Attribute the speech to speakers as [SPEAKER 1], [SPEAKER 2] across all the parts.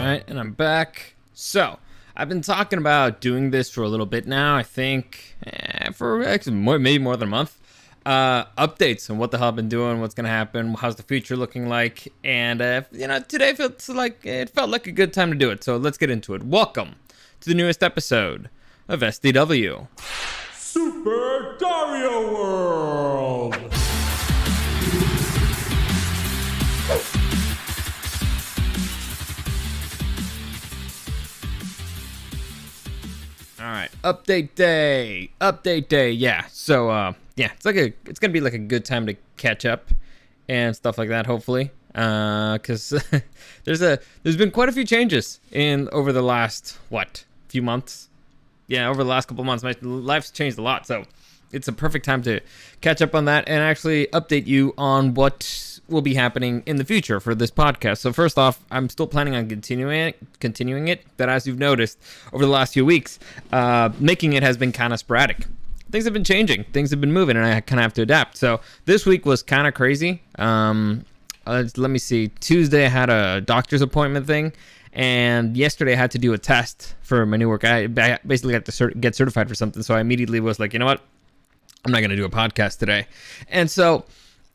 [SPEAKER 1] Alright, and I'm back. So, I've been talking about doing this for a little bit now, I think, for actually maybe more than a month. Updates on what the hell I've been doing, what's going to happen, how's the future looking like, and, today it felt like a good time to do it, so let's get into it. Welcome to the newest episode of SDW.
[SPEAKER 2] Super Darío World!
[SPEAKER 1] All right, update day. Yeah. So, it's gonna be like a good time to catch up and stuff like that. Hopefully, because there's been quite a few changes over the last few months. Yeah, over the last couple of months, my life's changed a lot. So, it's a perfect time to catch up on that and actually update you on what will be happening in the future for this podcast. So first off, I'm still planning on continuing it, but as you've noticed over the last few weeks, making it has been kind of sporadic. Things have been changing, things have been moving, and I kind of have to adapt. So this week was kind of crazy. Let me see. Tuesday I had a doctor's appointment thing, and yesterday I had to do a test for my new work. I basically had to get certified for something, so I immediately was like, you know what? I'm not going to do a podcast today. And so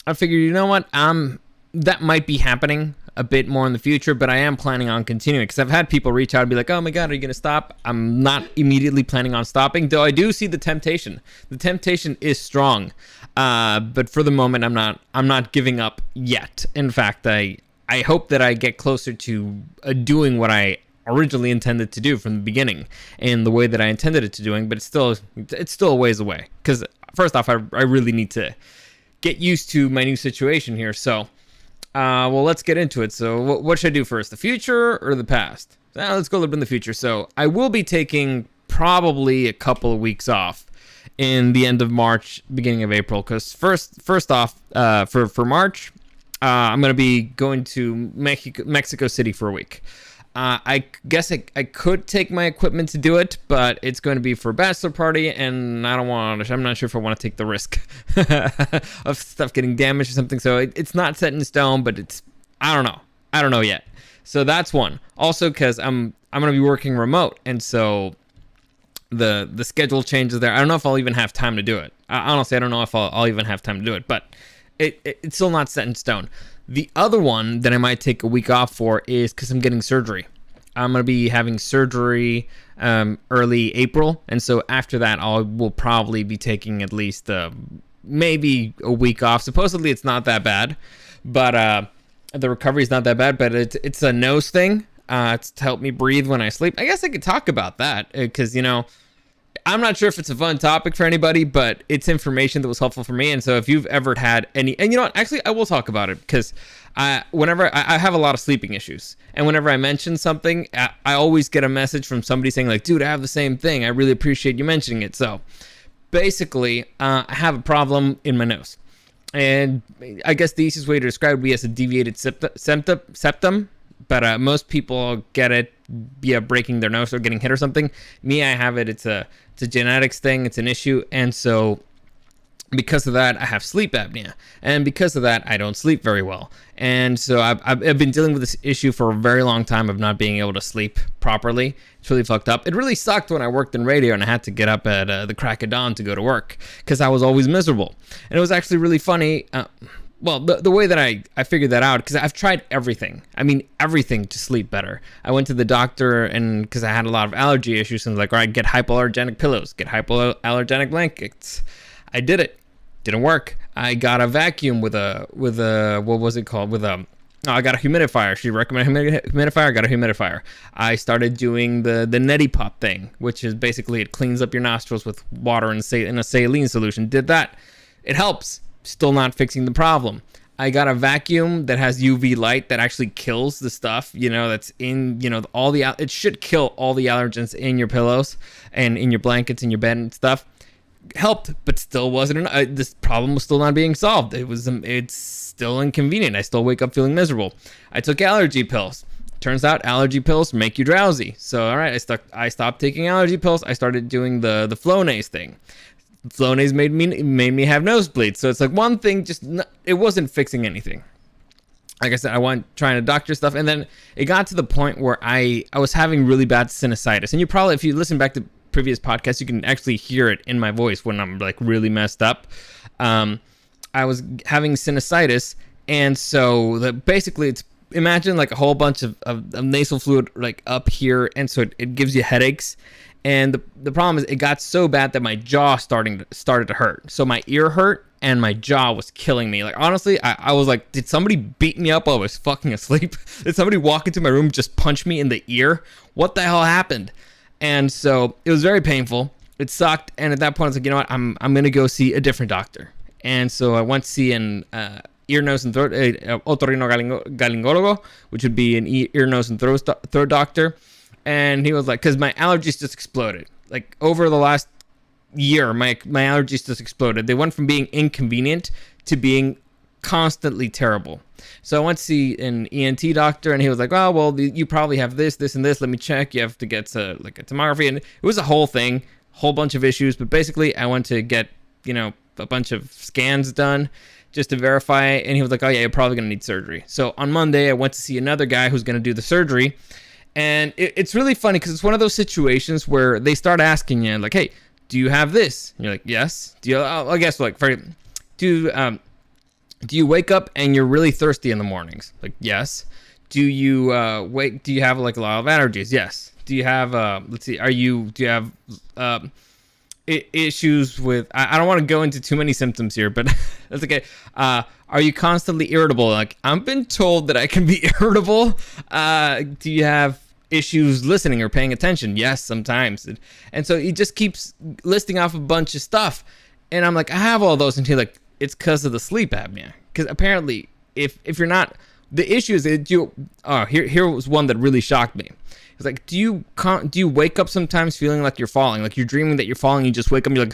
[SPEAKER 1] I figured, you know what, that might be happening a bit more in the future, but I am planning on continuing because I've had people reach out and be like, oh my God, are you going to stop? I'm not immediately planning on stopping, though I do see the temptation. The temptation is strong, but for the moment, I'm not giving up yet. In fact, I hope that I get closer to doing what I originally intended to do from the beginning in the way that I intended it to doing, but it's still a ways away because first off, I really need to get used to my new situation here. So, let's get into it. So, what should I do first, the future or the past? Let's go live in the future. So, I will be taking probably a couple of weeks off in the end of March, beginning of April. Because first off, for March, I'm going to be going to Mexico City for a week. I guess I could take my equipment to do it, but it's going to be for a bachelor party, and I'm not sure if I want to take the risk of stuff getting damaged or something. So it's not set in stone, but I don't know yet. So that's one. Also, because I'm going to be working remote, and so the schedule changes there. I don't know if I'll even have time to do it. Honestly, I don't know if I'll even have time to do it, but it's still not set in stone. The other one that I might take a week off for is because I'm getting surgery. I'm going to be having surgery early April, and so after that, will probably be taking at least maybe a week off. Supposedly, it's not that bad, but the recovery is not that bad, but it's a nose thing. It's to help me breathe when I sleep. I guess I could talk about that because, I'm not sure if it's a fun topic for anybody, but it's information that was helpful for me. And so if you've ever had any, and you know what, actually I will talk about it because whenever I have a lot of sleeping issues, and whenever I mention something, I always get a message from somebody saying like, dude, I have the same thing. I really appreciate you mentioning it. So basically, I have a problem in my nose. And I guess the easiest way to describe it would be as a deviated septum. But most people get it via breaking their nose or getting hit or something. Me, I have it. It's a genetics thing. It's an issue. And so because of that, I have sleep apnea. And because of that, I don't sleep very well. And so I've been dealing with this issue for a very long time of not being able to sleep properly. It's really fucked up. It really sucked when I worked in radio and I had to get up at the crack of dawn to go to work because I was always miserable. And it was actually really funny. The way that I figured that out, because I've tried everything. I mean, everything to sleep better. I went to the doctor, and because I had a lot of allergy issues, and like, all right, get hypoallergenic pillows, get hypoallergenic blankets. I did it. Didn't work. I got a vacuum with a what was it called? I got a humidifier. She recommended a humidifier. I got a humidifier. I started doing the neti pop thing, which is basically it cleans up your nostrils with water in a saline solution. Did that. It helps. Still not fixing the problem. I got a vacuum that has UV light that actually kills the stuff, that's in, it should kill all the allergens in your pillows and in your blankets and your bed and stuff. Helped, but still wasn't enough. This problem was still not being solved. It's still inconvenient. I still wake up feeling miserable. I took allergy pills. Turns out allergy pills make you drowsy. So, all right, I stopped taking allergy pills. I started doing the Flonase thing. Flonase made me have nosebleeds. So it's like one thing, it wasn't fixing anything. like I said, I went trying to doctor stuff, and then it got to the point where I was having really bad sinusitis. And you probably, if you listen back to previous podcasts, you can actually hear it in my voice when I'm like really messed up. I was having sinusitis, and so basically it's, imagine like a whole bunch of nasal fluid like up here, and so it gives you headaches. And the problem is it got so bad that my jaw started to hurt. So my ear hurt and my jaw was killing me. Like, honestly, I was like, did somebody beat me up while I was fucking asleep? Did somebody walk into my room and just punch me in the ear? What the hell happened? And so it was very painful. It sucked. And at that point I was like, you know what? I'm going to go see a different doctor. And so I went to see an ear, nose, and throat, otorrinolaryngologo, which would be an ear, nose, and throat doctor. And he was like, because my allergies just exploded. Like, over the last year, my allergies just exploded. They went from being inconvenient to being constantly terrible. So I went to see an ENT doctor, and he was like, oh, well, you probably have this, and this. Let me check. You have to get a tomography. And it was a whole thing, whole bunch of issues. But basically, I went to get, a bunch of scans done just to verify. And he was like, oh, yeah, you're probably going to need surgery. So on Monday, I went to see another guy who's going to do the surgery. And it's really funny because it's one of those situations where they start asking you, like, hey, do you have this? And you're like, yes. Do you? I guess, like, do you wake up and you're really thirsty in the mornings? Like, yes. Do you do you have like a lot of allergies? Yes. Do you have do you have issues with, I don't want to go into too many symptoms here, but that's okay. Are you constantly irritable? Like, I've been told that I can be irritable. Do you have issues listening or paying attention? Yes, sometimes. And so he just keeps listing off a bunch of stuff. And I'm like, I have all those. And he's like, it's because of the sleep apnea. Because apparently, if you're not, the issue is that here was one that really shocked me. It's like, do you wake up sometimes feeling like you're falling? Like, you're dreaming that you're falling, you just wake up and you're like,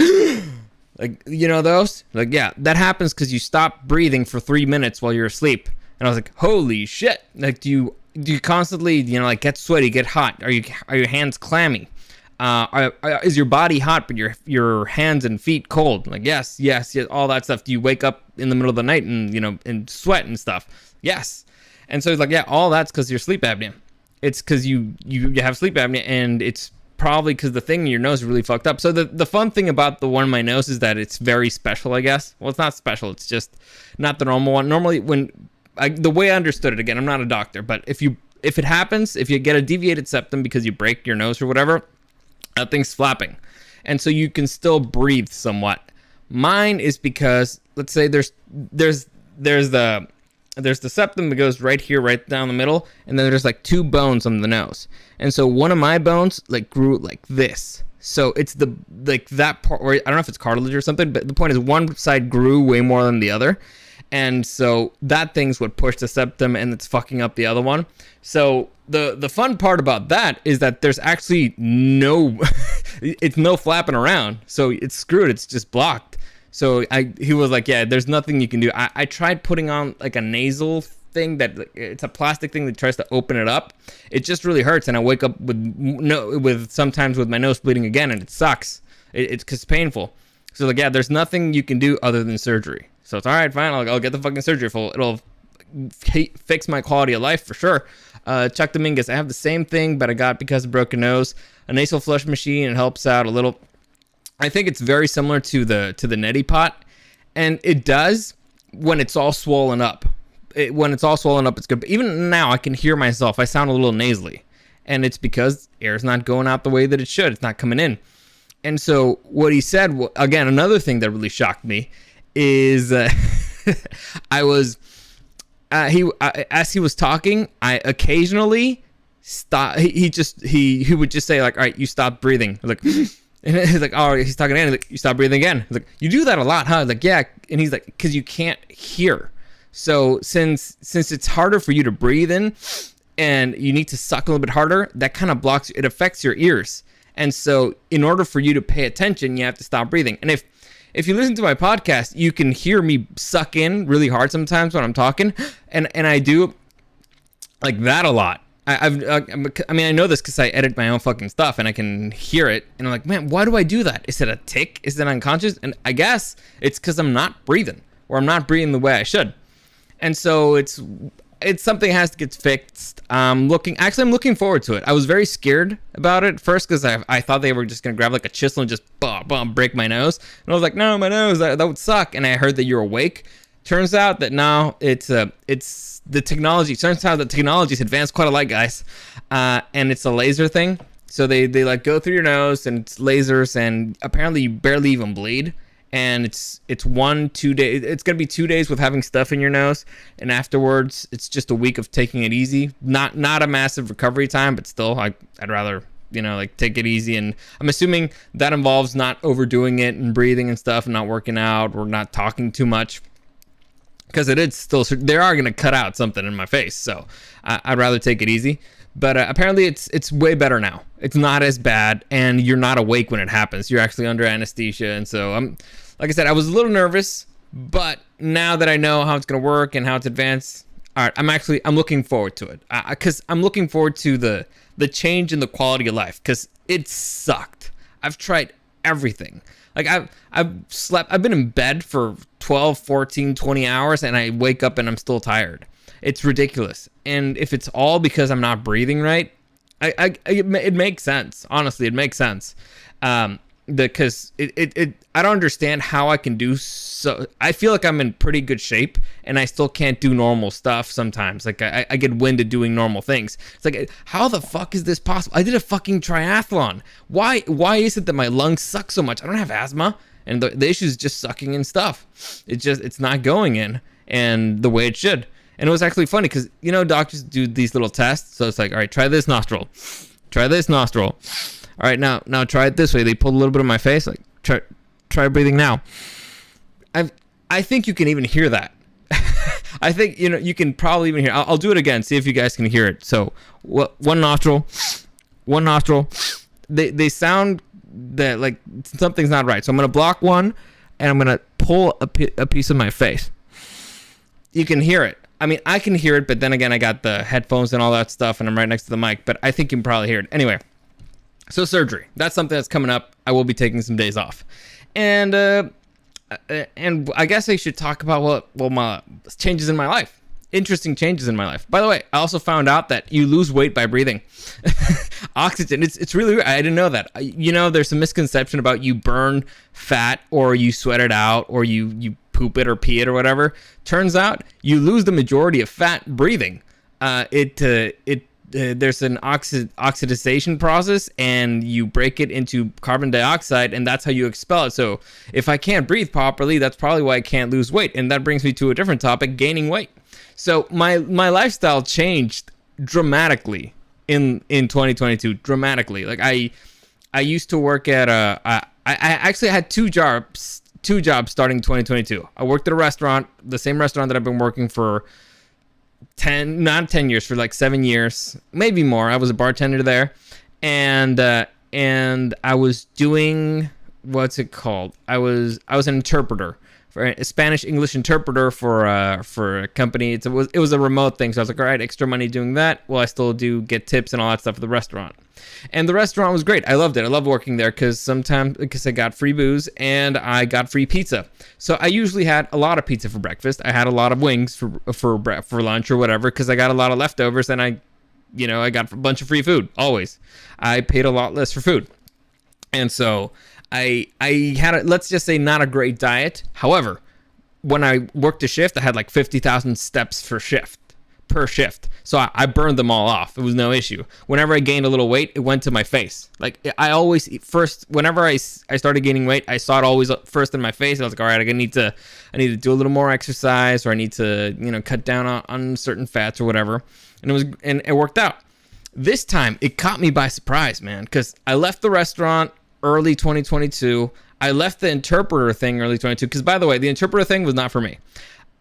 [SPEAKER 1] like, those? Like, yeah, that happens because you stop breathing for 3 minutes while you're asleep. And I was like, holy shit. Like, do you constantly, like, get sweaty, get hot? Are your hands clammy? Is your body hot, but your hands and feet cold? Like, yes, all that stuff. Do you wake up in the middle of the night and, and sweat and stuff? Yes. And so he's like, yeah, all that's because of your sleep apnea. It's because you have sleep apnea, and it's probably because the thing in your nose is really fucked up. So the fun thing about the one in my nose is that it's very special, I guess. Well, it's not special. It's just not the normal one. Normally, the way I understood it, again, I'm not a doctor, but if it happens, if you get a deviated septum because you break your nose or whatever, that thing's flapping. And so you can still breathe somewhat. Mine is because, let's say there's the septum that goes right here, right down the middle, and then there's like 2 bones on the nose. And so one of my bones like grew like this. So it's that part where, I don't know if it's cartilage or something, but the point is one side grew way more than the other. And so that thing's what pushed the septum, and it's fucking up the other one. So the fun part about that is that there's actually it's no flapping around. So it's screwed. It's just blocked. So he was like, yeah, there's nothing you can do. I tried putting on like a nasal thing that it's a plastic thing that tries to open it up. It just really hurts, and I wake up with sometimes with my nose bleeding again, and it sucks. It's cause it's painful. So like, yeah, there's nothing you can do other than surgery. So it's all right, fine. I'll get the fucking surgery. It'll fix my quality of life for sure. Chuck Dominguez, I have the same thing, but I got because of broken nose. A nasal flush machine, it helps out a little. I think it's very similar to the neti pot, and it does when it's all swollen up. When it's all swollen up, it's good. But even now, I can hear myself. I sound a little nasally, and it's because air's not going out the way that it should. It's not coming in. And so what he said, again, another thing that really shocked me is as he was talking, I occasionally stop. He would just say like, all right, you stop breathing. I was like. And he's like, oh, he's talking to Andy. He's like, you stop breathing again. He's like, you do that a lot, huh? I was like, yeah. And he's like, because you can't hear. So since it's harder for you to breathe in, and you need to suck a little bit harder, that kind of blocks. It affects your ears. And so in order for you to pay attention, you have to stop breathing. And if you listen to my podcast, you can hear me suck in really hard sometimes when I'm talking, and I do like that a lot. I mean, I know this because I edit my own fucking stuff, and I can hear it, and I'm like, man, why do I do that? Is it a tic? Is it unconscious? And I guess it's because I'm not breathing, or I'm not breathing the way I should. And so it's it's something that has to get fixed. I'm looking forward to it. I was very scared about it first because I thought they were just gonna grab like a chisel and just break my nose, and I was like, no, my nose, that would suck. And I heard that you're awake. Turns out that now it's the technology. Turns out the technology's advanced quite a lot, guys, and it's a laser thing. So they like go through your nose and it's lasers, and apparently you barely even bleed. And it's 1-2 days. It's gonna be 2 days with having stuff in your nose, and afterwards it's just a week of taking it easy. Not a massive recovery time, but still, I'd rather like take it easy. And I'm assuming that involves not overdoing it and breathing and stuff, and not working out or not talking too much, because it is still, they are gonna cut out something in my face. So I'd rather take it easy. But apparently it's way better now. It's not as bad, and you're not awake when it happens. You're actually under anesthesia, and so like I said, I was a little nervous, but now that I know how it's gonna work and how it's advanced, all right, I'm looking forward to it, because I'm looking forward to the change in the quality of life, because it sucked. I've tried everything. Like I've been in bed for 12, 14, 20 hours, and I wake up and I'm still tired. It's ridiculous. And if it's all because I'm not breathing right, it makes sense. Honestly, it makes sense. Because I don't understand how I can do so. I feel like I'm in pretty good shape, and I still can't do normal stuff sometimes. Like I get winded doing normal things. It's like, how the fuck is this possible? I did a fucking triathlon. Why is it that my lungs suck so much? I don't have asthma, and the issue is just sucking in stuff. It's not going in, and the way it should. And it was actually funny because, doctors do these little tests. So it's like, all right, try this nostril. Try this nostril. All right, now try it this way. They pulled a little bit of my face. Like, try breathing now. I think you can even hear that. I think, you can probably even hear. I'll do it again. See if you guys can hear it. So one nostril. They sound that like something's not right. So I'm going to block one, and I'm going to pull a piece of my face. You can hear it. I mean, I can hear it, but then again, I got the headphones and all that stuff, and I'm right next to the mic, but I think you can probably hear it. Anyway, so surgery. That's something that's coming up. I will be taking some days off. And I guess I should talk about my changes in my life. Interesting changes in my life. By the way, I also found out that you lose weight by breathing. Oxygen. It's really weird. I didn't know that. There's some misconception about you burn fat or you sweat it out or you poop it or pee it or whatever. Turns out you lose the majority of fat breathing. There's an oxidization process, and you break it into carbon dioxide, and that's how you expel it. So if I can't breathe properly, that's probably why I can't lose weight. And that brings me to a different topic: gaining weight. So my lifestyle changed dramatically in 2022. Dramatically. Like I used to work at I actually had two jobs starting in 2022. I worked at a restaurant, the same restaurant that I've been working for not 10 years, for like 7 years, maybe more. I was a bartender there, and I was doing, what's it called? I was an interpreter, for a Spanish English interpreter for a company. It was a remote thing, so I was like, all right, extra money doing that. Well, I still do get tips and all that stuff at the restaurant. And the restaurant was great. I loved it. I loved working there because I got free booze and I got free pizza. So I usually had a lot of pizza for breakfast. I had a lot of wings for lunch or whatever because I got a lot of leftovers, and I got a bunch of free food always. I paid a lot less for food, and so I had let's just say not a great diet. However, when I worked a shift, I had like 50,000 steps per shift. So I burned them all off. It was no issue. Whenever I gained a little weight, it went to my face. Like I always whenever I started gaining weight, I saw it always first in my face. I was like, all right, I need to do a little more exercise, or I need to cut down on certain fats or whatever. And it worked out. This time it caught me by surprise, man, because I left the restaurant early 2022. I left the interpreter thing early 2022 because, by the way, the interpreter thing was not for me.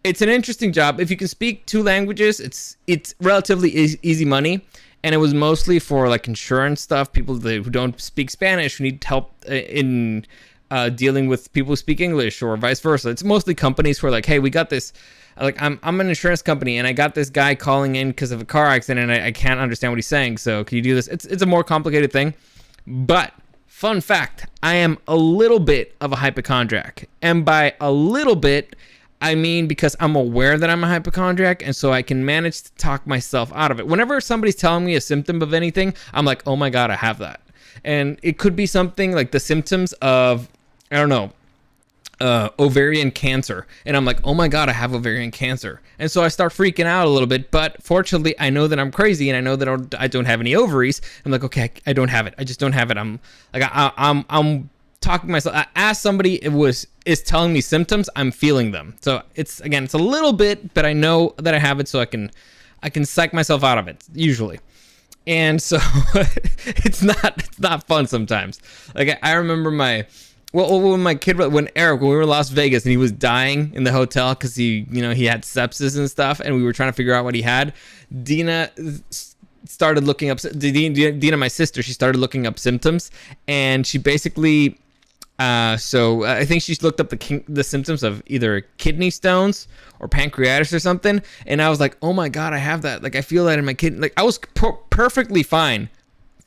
[SPEAKER 1] It's an interesting job. If you can speak 2 languages, it's relatively easy money, and it was mostly for like insurance stuff, people who don't speak Spanish, who need help in dealing with people who speak English, or vice versa. It's mostly companies who are like, hey, we got this. Like I'm an insurance company, and I got this guy calling in because of a car accident, and I can't understand what he's saying. So can you do this? It's a more complicated thing. But fun fact, I am a little bit of a hypochondriac, and by a little bit, I mean, because I'm aware that I'm a hypochondriac, and so I can manage to talk myself out of it. Whenever somebody's telling me a symptom of anything, I'm like, oh my God, I have that. And it could be something like the symptoms of, I don't know, ovarian cancer. And I'm like, oh my God, I have ovarian cancer. And so I start freaking out a little bit. But fortunately, I know that I'm crazy, and I know that I don't have any ovaries. I'm like, okay, I don't have it. I just don't have it. I'm like, I'm talking myself. As somebody is telling me symptoms, I'm feeling them. So it's a little bit, but I know that I have it, so I can psych myself out of it usually. And so it's not fun sometimes. Like I remember when my kid, when Eric, when we were in Las Vegas and he was dying in the hotel because he had sepsis and stuff, and we were trying to figure out what he had. Dina started looking up. Dina, my sister, she started looking up symptoms, and she basically. So I think she's looked up the symptoms of either kidney stones or pancreatitis or something, and I was like, oh my God, I have that. Like I feel that in my kidney. Like I was perfectly fine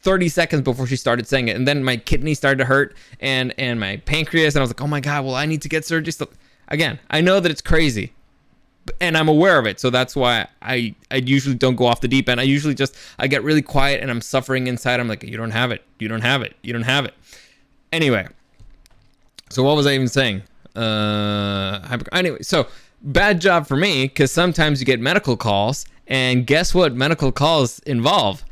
[SPEAKER 1] 30 seconds before she started saying it, and then my kidney started to hurt and my pancreas, and I was like, oh my God, well I need to get surgery. So again, I know that it's crazy, and I'm aware of it, so that's why I usually don't go off the deep end. I usually I get really quiet and I'm suffering inside. I'm like, you don't have it, you don't have it, you don't have it. Anyway. So what was I even saying? Anyway, so bad job for me, because sometimes you get medical calls, and guess what medical calls involve?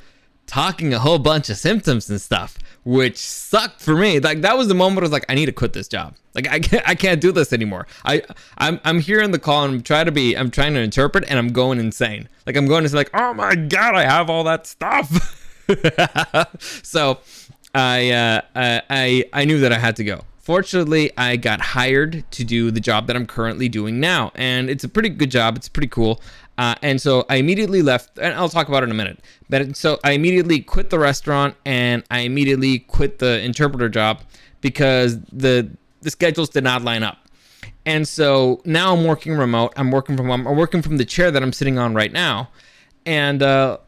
[SPEAKER 1] Talking a whole bunch of symptoms and stuff, which sucked for me. Like that was the moment I was like, I need to quit this job. Like I can't do this anymore. I'm hearing the call and I'm trying to interpret, and I'm going insane. Like I'm going to say like, oh my God, I have all that stuff. So I knew that I had to go. Fortunately, I got hired to do the job that I'm currently doing now, and it's a pretty good job. It's pretty cool. And so I immediately left, and I'll talk about it in a minute. But so I immediately quit the restaurant, and I immediately quit the interpreter job because the schedules did not line up. And so now I'm working remote. I'm working from the chair that I'm sitting on right now. And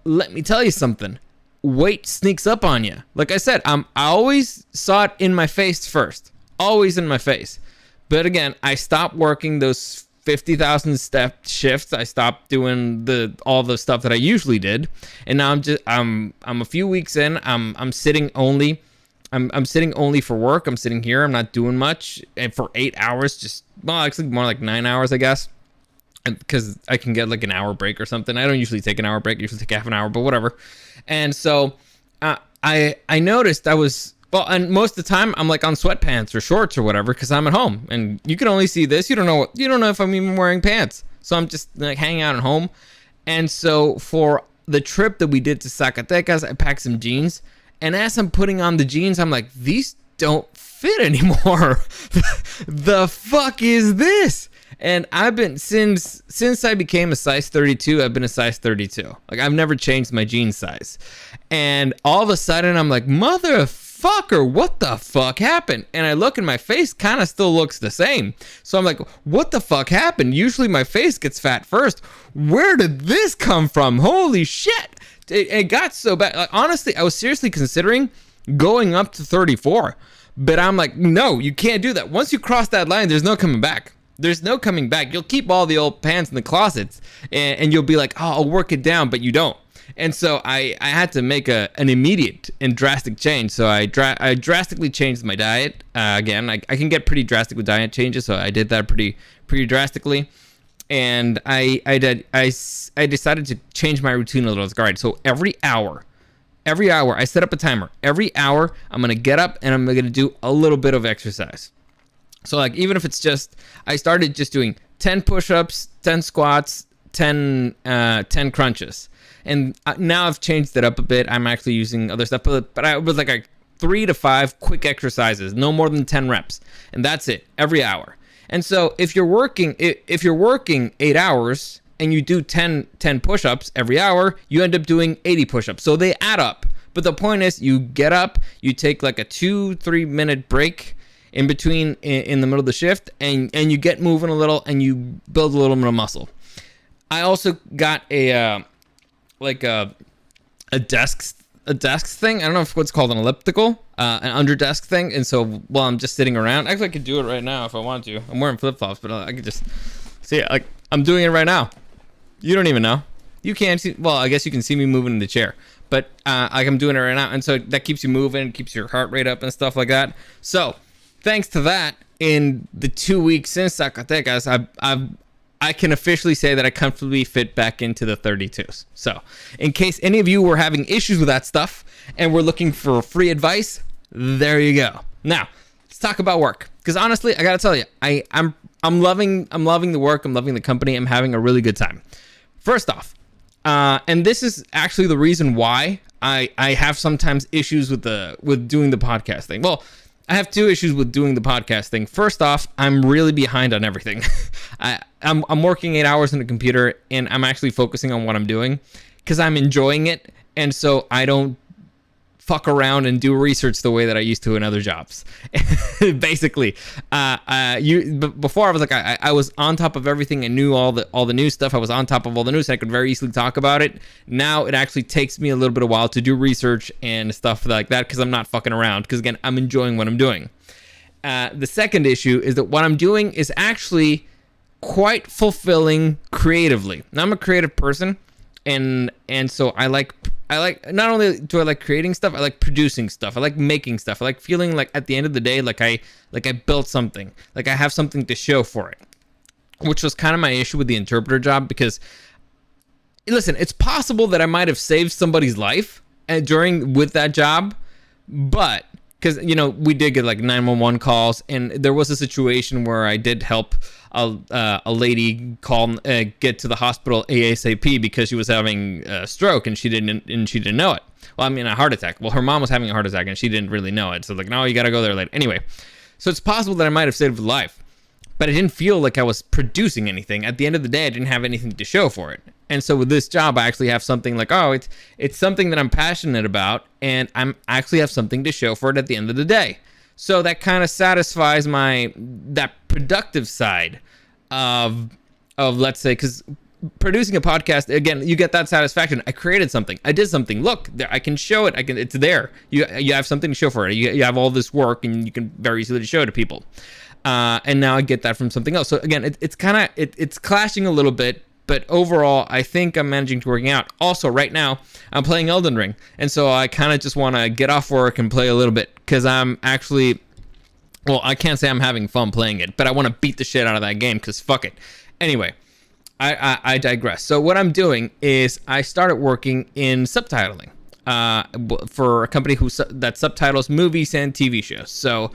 [SPEAKER 1] let me tell you something. Weight sneaks up on you. Like I said, I always saw it in my face first. Always in my face. But again, I stopped working those 50,000 step shifts. I stopped doing all the stuff that I usually did, and now I'm a few weeks in. I'm sitting only. I'm sitting only for work. I'm sitting here. I'm not doing much, and for 8 hours, actually more like 9 hours, I guess, because I can get like an hour break or something. I don't usually take an hour break. I usually take half an hour, but whatever. And so I noticed I was. Well, and most of the time I'm like on sweatpants or shorts or whatever because I'm at home, and you can only see this. You don't know if I'm even wearing pants. So I'm just like hanging out at home. And so for the trip that we did to Zacatecas, I packed some jeans, and as I'm putting on the jeans, I'm like, these don't fit anymore. The fuck is this? And I've been since I became a size 32, I've been a size 32. Like I've never changed my jean size. And all of a sudden I'm like, motherfucker, what the fuck happened? And I look and my face kind of still looks the same. So I'm like, what the fuck happened? Usually my face gets fat first. Where did this come from? Holy shit. It got so bad. Like, honestly, I was seriously considering going up to 34. But I'm like, no, you can't do that. Once you cross that line, there's no coming back. There's no coming back. You'll keep all the old pants in the closets, and you'll be like, oh, I'll work it down, but you don't. And so I had to make an immediate and drastic change. So I drastically changed my diet. Again, I can get pretty drastic with diet changes, so I did that pretty drastically. And I decided to change my routine a little. All right, so every hour, I set up a timer. Every hour, I'm going to get up and I'm going to do a little bit of exercise. So like even if it's I started just doing 10 push-ups, 10 squats, 10 crunches. And now I've changed it up a bit. I'm actually using other stuff, but I was like 3 to 5 quick exercises, no more than 10 reps. And that's it, every hour. And so if you're working 8 hours and you do 10 push-ups every hour, you end up doing 80 push-ups. So they add up. But the point is you get up, you take like a 2-3 minute break in between in the middle of the shift, and you get moving a little and you build a little bit of muscle. I also got a desk thing. I don't know if what's called an elliptical, an under desk thing. And so while I'm just sitting around, actually I could do it right now if I want to. I'm wearing flip-flops, but I could just See, like I'm doing it right now. You don't even know. You can't see. Well, I guess you can see me moving in the chair, but like I'm doing it right now, and so that keeps you moving, keeps your heart rate up and stuff like that. So, thanks to that, in the 2 weeks since Zacatecas, I can officially say that I comfortably fit back into the 32s. So, in case any of you were having issues with that stuff and were looking for free advice, there you go. Now, let's talk about work. Because honestly, I gotta tell you, I'm loving the work. I'm loving the company. I'm having a really good time. First off, and this is actually the reason why I have sometimes issues with doing the podcast thing. Well, I have two issues with doing the podcast thing. First off, I'm really behind on everything. I'm working 8 hours on the computer, and I'm actually focusing on what I'm doing because I'm enjoying it, and so I don't fuck around and do research the way that I used to in other jobs. Basically, before I was like I was on top of everything. I knew all the new stuff. I was on top of all the news. And I could very easily talk about it. Now it actually takes me a little bit of while to do research and stuff like that because I'm not fucking around. Because again, I'm enjoying what I'm doing. The second issue is that what I'm doing is actually quite fulfilling creatively. Now I'm a creative person, and so I like not only do I like creating stuff, I like producing stuff. I like making stuff. I like feeling like at the end of the day, like I built something, like I have something to show for it, which was kind of my issue with the interpreter job. Because listen, it's possible that I might have saved somebody's life with that job, but because we did get like 911 calls, and there was a situation where I did help a lady get to the hospital ASAP because she was having a stroke and she didn't know it. Well, I mean a heart attack. Well, her mom was having a heart attack and she didn't really know it. So like, no, you gotta go there later. Anyway, so it's possible that I might have saved her life, but I didn't feel like I was producing anything. At the end of the day, I didn't have anything to show for it. And so with this job, I actually have something like, it's something that I'm passionate about, and I'm actually have something to show for it at the end of the day. So that kind of satisfies that productive side of let's say, because producing a podcast, again, you get that satisfaction. I created something. I did something. Look, there, I can show it. It's there. You have something to show for it. You have all this work, and you can very easily show it to people. And now I get that from something else. So again, it's clashing a little bit. But overall, I think I'm managing to working out. Also, right now, I'm playing Elden Ring. And so I kind of just want to get off work and play a little bit. Because I'm actually... Well, I can't say I'm having fun playing it. But I want to beat the shit out of that game. Because fuck it. Anyway, I digress. So what I'm doing is I started working in subtitling. For a company that subtitles movies and TV shows. So...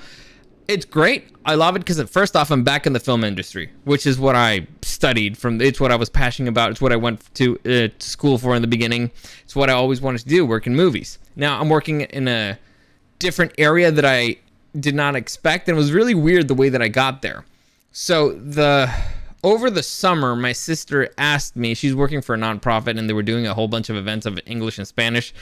[SPEAKER 1] it's great. I love it because first off, I'm back in the film industry, which is what I studied from. It's what I was passionate about. It's what I went to school for in the beginning. It's what I always wanted to do, work in movies. Now I'm working in a different area that I did not expect, and it was really weird the way that I got there. So over the summer, my sister asked me. She's working for a nonprofit, and they were doing a whole bunch of events of English and Spanish,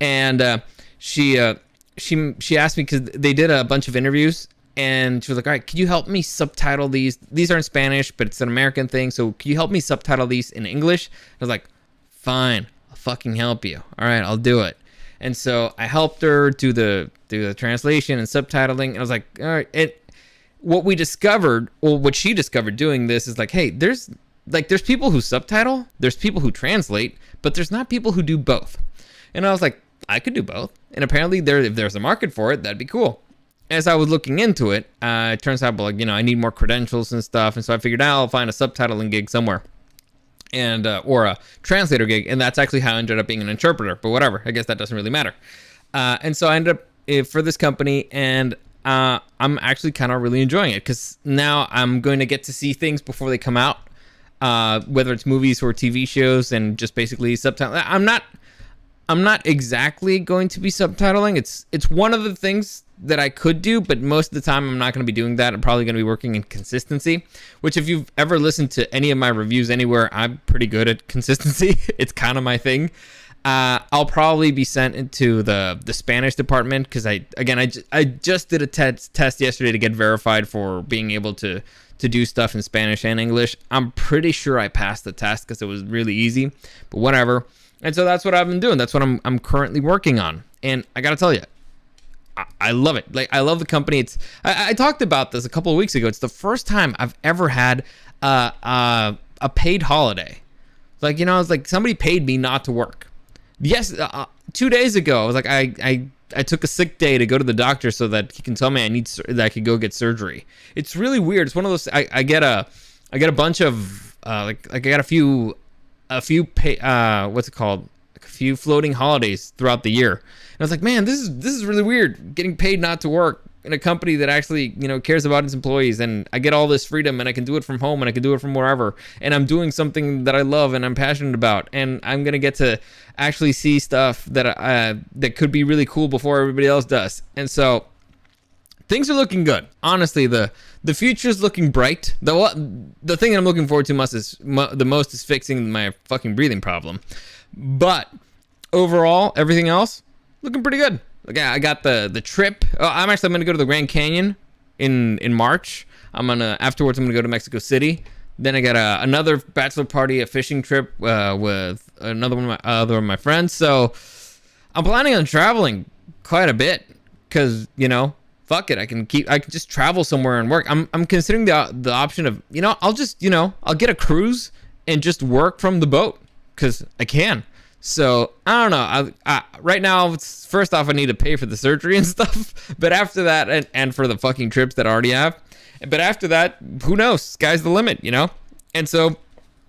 [SPEAKER 1] and she asked me because they did a bunch of interviews. And she was like, all right, could you help me subtitle these? These are in Spanish, but it's an American thing. So can you help me subtitle these in English? I was like, fine, I'll fucking help you. All right, I'll do it. And so I helped her do the translation and subtitling. And I was like, all right. What we discovered, or what she discovered doing this is like, hey, there's people who subtitle, there's people who translate, but there's not people who do both. And I was like, I could do both. And apparently if there's a market for it, that'd be cool. As I was looking into it, it turns out, I need more credentials and stuff. And so I figured I'll find a subtitling gig somewhere and or a translator gig. And that's actually how I ended up being an interpreter. But whatever, I guess that doesn't really matter. And so I ended up for this company, and I'm actually kind of really enjoying it because now I'm going to get to see things before they come out, whether it's movies or TV shows, and just basically subtitle. I'm not exactly going to be subtitling. It's one of the things that I could do, but most of the time I'm not going to be doing that. I'm probably going to be working in consistency, which if you've ever listened to any of my reviews anywhere, I'm pretty good at consistency. It's kind of my thing. I'll probably be sent into the Spanish department because I just did a test yesterday to get verified for being able to do stuff in Spanish and English. I'm pretty sure I passed the test because it was really easy, but whatever. And so that's what I've been doing. That's what I'm currently working on. And I got to tell you, I love it. Like, I love the company. I talked about this a couple of weeks ago. It's the first time I've ever had a paid holiday. Like, you know, it's like somebody paid me not to work. Yes, 2 days ago, I was like, I took a sick day to go to the doctor so that he can tell me that I could go get surgery. It's really weird. It's one of those. I get a bunch of I got a few what's it called? Like a few floating holidays throughout the year. And I was like, man, this is really weird. Getting paid not to work in a company that actually, you know, cares about its employees, and I get all this freedom, and I can do it from home, and I can do it from wherever, and I'm doing something that I love and I'm passionate about, and I'm gonna get to actually see stuff that could be really cool before everybody else does. And so things are looking good. Honestly, the future's looking bright. The thing that I'm looking forward to the most is fixing my fucking breathing problem. But overall, everything else looking pretty good. Like, I got the trip. I'm gonna go to the Grand Canyon in March. Afterwards I'm gonna go to Mexico City. Then I got another bachelor party, a fishing trip with another one of my friends. So I'm planning on traveling quite a bit because, you know, fuck it. I can just travel somewhere and work. I'm considering the option of, you know, I'll get a cruise and just work from the boat because I can. So I don't know. Right now, first off, I need to pay for the surgery and stuff. But after that, and for the fucking trips that I already have. But after that, who knows? Sky's the limit, you know? And so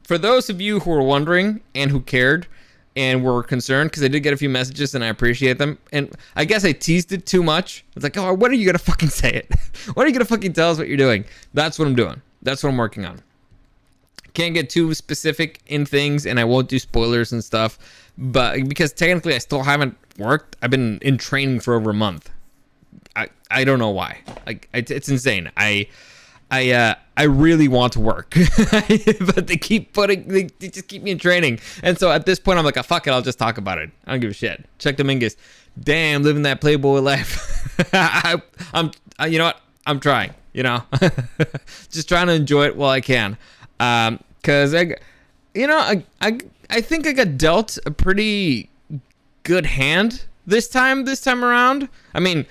[SPEAKER 1] for those of you who are wondering and who cared and were concerned, because I did get a few messages and I appreciate them. And I guess I teased it too much. It's like, oh, when are you going to fucking say it? When are you going to fucking tell us what you're doing? That's what I'm doing. That's what I'm working on. Can't get too specific in things, and I won't do spoilers and stuff. But because technically I still haven't worked. I've been in training for over a month. I don't know why. Like, it's insane. I really want to work, but they just keep me in training. And so at this point, I'm like, oh, fuck it, I'll just talk about it. I don't give a shit. Check Dominguez. Damn, living that Playboy life. You know what? I'm trying. You know, just trying to enjoy it while I can. Cause I think I got dealt a pretty good hand this time around. I mean,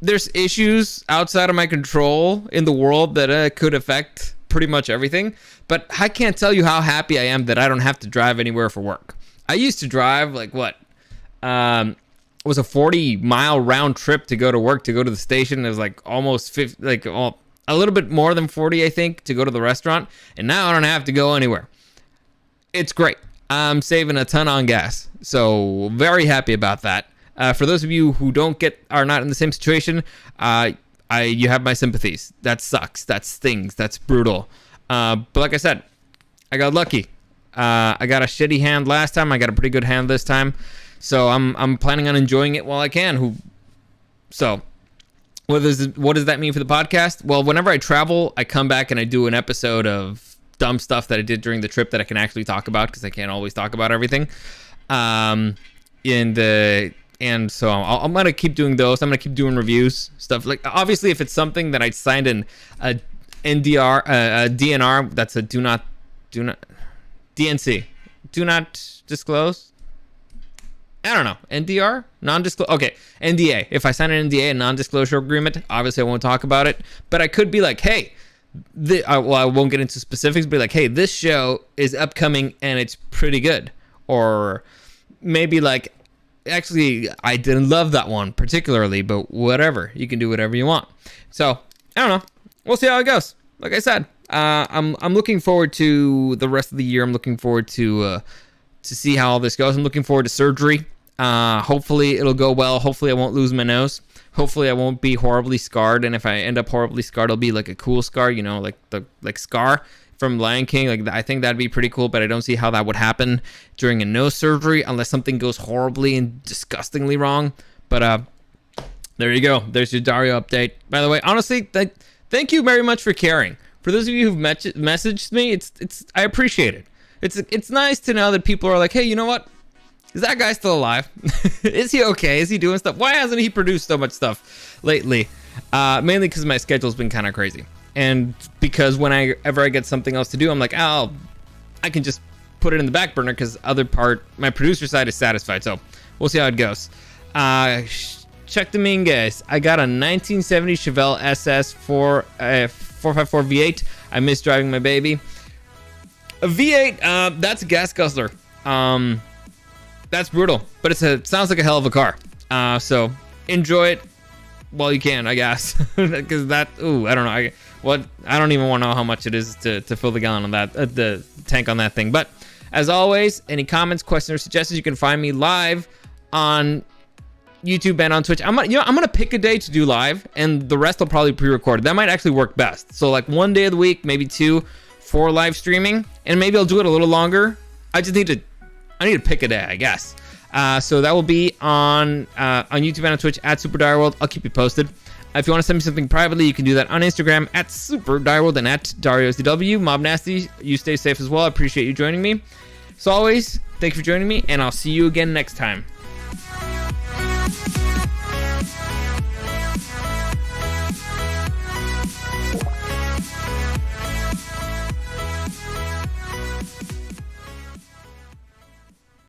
[SPEAKER 1] there's issues outside of my control in the world that could affect pretty much everything. But I can't tell you how happy I am that I don't have to drive anywhere for work. I used to drive like what? It was a 40-mile round trip to go to work, to go to the station. It was like almost 50, like a little bit more than 40, I think, to go to the restaurant. And now I don't have to go anywhere. It's great. I'm saving a ton on gas. So very happy about that. For those of you who are not in the same situation, you have my sympathies. That sucks. That stings. That's brutal. But like I said, I got lucky. I got a shitty hand last time. I got a pretty good hand this time. So I'm planning on enjoying it while I can. So what does that mean for the podcast? Well, whenever I travel, I come back and I do an episode of dumb stuff that I did during the trip that I can actually talk about, because I can't always talk about everything. And so I'm going to keep doing those. I'm going to keep doing reviews, stuff like, obviously, if it's something that I signed in a NDR, a DNR, that's a do not DNC, do not disclose. I don't know. NDR? Non-disclosure? Okay. NDA. If I sign an NDA, a non-disclosure agreement, obviously I won't talk about it. But I could be like, hey, I won't get into specifics, but like, hey, this show is upcoming and it's pretty good. Or maybe like, actually, I didn't love that one particularly, but whatever. You can do whatever you want. So, I don't know. We'll see how it goes. Like I said, I'm looking forward to the rest of the year. I'm looking forward to see how all this goes. I'm looking forward to surgery. Hopefully it'll go well. Hopefully I won't lose my nose. Hopefully I won't be horribly scarred. And if I end up horribly scarred, it'll be like a cool scar, you know, like Scar from Lion King. Like, I think that'd be pretty cool, but I don't see how that would happen during a nose surgery unless something goes horribly and disgustingly wrong. But there you go. There's your Darío update. By the way, honestly, thank you very much for caring. For those of you who've messaged me, I appreciate it. It's nice to know that people are like, hey, you know what? Is that guy still alive? Is he okay? Is he doing stuff? Why hasn't he produced so much stuff lately? Mainly because my schedule's been kind of crazy. And because whenever I get something else to do, I'm like, I can just put it in the back burner because my producer side is satisfied. So we'll see how it goes. check them in, guys. I got a 1970 Chevelle SS 454 V8. I miss driving my baby. A V8, that's a gas guzzler. That's brutal, but it sounds like a hell of a car. So enjoy it while you can, I guess. Because I don't know. I don't even want to know how much it is to fill the gallon on that, the tank on that thing. But as always, any comments, questions, or suggestions, you can find me live on YouTube and on Twitch. I'm gonna pick a day to do live, and the rest will probably pre-recorded. That might actually work best. So like one day of the week, maybe 2 for live streaming, and maybe I'll do it a little longer. I need to pick a day, I guess. So that will be on YouTube and on Twitch at Super Darío World. I'll keep you posted. If you want to send me something privately, you can do that on Instagram at Super Darío World and at DarioSDW. Mob Nasty, you stay safe as well. I appreciate you joining me. As always, thank you for joining me, and I'll see you again next time.